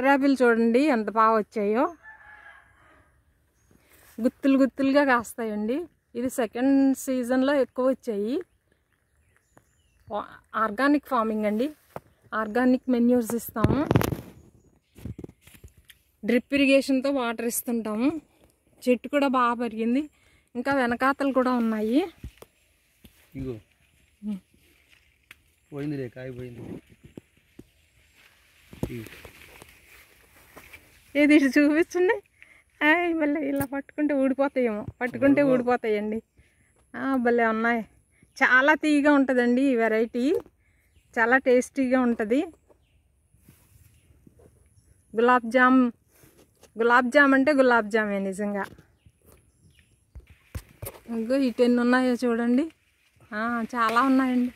Apple చూడండి ఎంత బాగా వచ్చాయో, గుత్తులు గుత్తులుగా కాస్తాయండి. ఇది సెకండ్ సీజన్లో ఎక్కువ వచ్చాయి. ఆర్గానిక్ ఫార్మింగ్ అండి, ఆర్గానిక్ మెన్యూర్స్ ఇస్తాము, డ్రిప్ ఇరిగేషన్తో వాటర్ ఇస్తుంటాము. చెట్టు కూడా బాగా పెరిగింది, ఇంకా వెనకాతలు కూడా ఉన్నాయి. ఏది ఇటు చూపించండి. మళ్ళీ ఇలా పట్టుకుంటే ఊడిపోతాయేమో, పట్టుకుంటే ఊడిపోతాయండి. భలే ఉన్నాయి, చాలా తీయగా ఉంటుందండి ఈ వెరైటీ, చాలా టేస్టీగా ఉంటుంది. గులాబ్ జామ్ అంటే గులాబ్ జామే నిజంగా. ఇంకో ఇటు ఎన్ని ఉన్నాయో చూడండి, చాలా ఉన్నాయండి.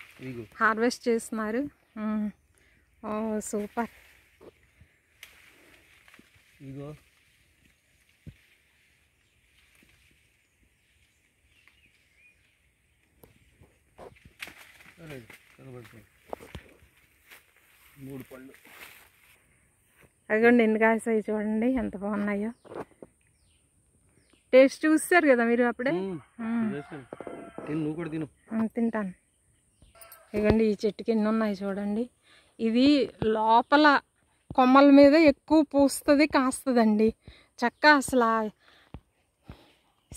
హార్వెస్ట్ చేస్తున్నారు. ఓ సూపర్. అదిగోండి ఎన్ని కాసాయి చూడండి, ఎంత బాగున్నాయో. టేస్ట్ చూస్తారు కదా మీరు అప్పుడే. తింటాను. ఇదిగోండి ఈ చెట్టుకి ఎన్ని ఉన్నాయి చూడండి. ఇది లోపల కొమ్మల మీద ఎక్కువ పూస్తుంది, కాస్తుందండి. చక్కగా అసలు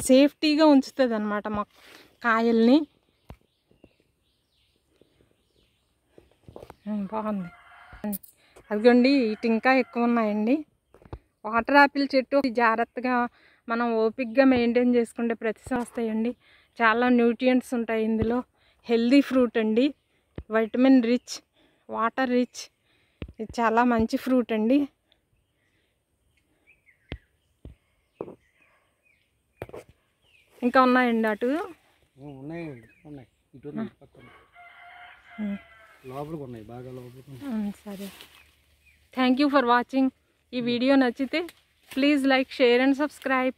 సేఫ్టీగా ఉంచుతుంది అన్నమాట మా కాయల్ని. బాగుంది. అదిగోండి ఇటు ఇంకా ఎక్కువ ఉన్నాయండి. వాటర్ యాపిల్ చెట్టు జాగ్రత్తగా మనం ఓపిక్గా మెయింటైన్ చేసుకుంటే ప్రతిసారి వస్తాయండి. చాలా న్యూట్రియంట్స్ ఉంటాయి ఇందులో. హెల్దీ ఫ్రూట్ అండి, వైటమిన్ రిచ్, వాటర్ రిచ్. ఇది చాలా మంచి ఫ్రూట్ అండి. ఇంకా ఉన్నాయండి అటు సరే. Thank you for watching. ఈ వీడియో నచ్చితే please like, share and subscribe.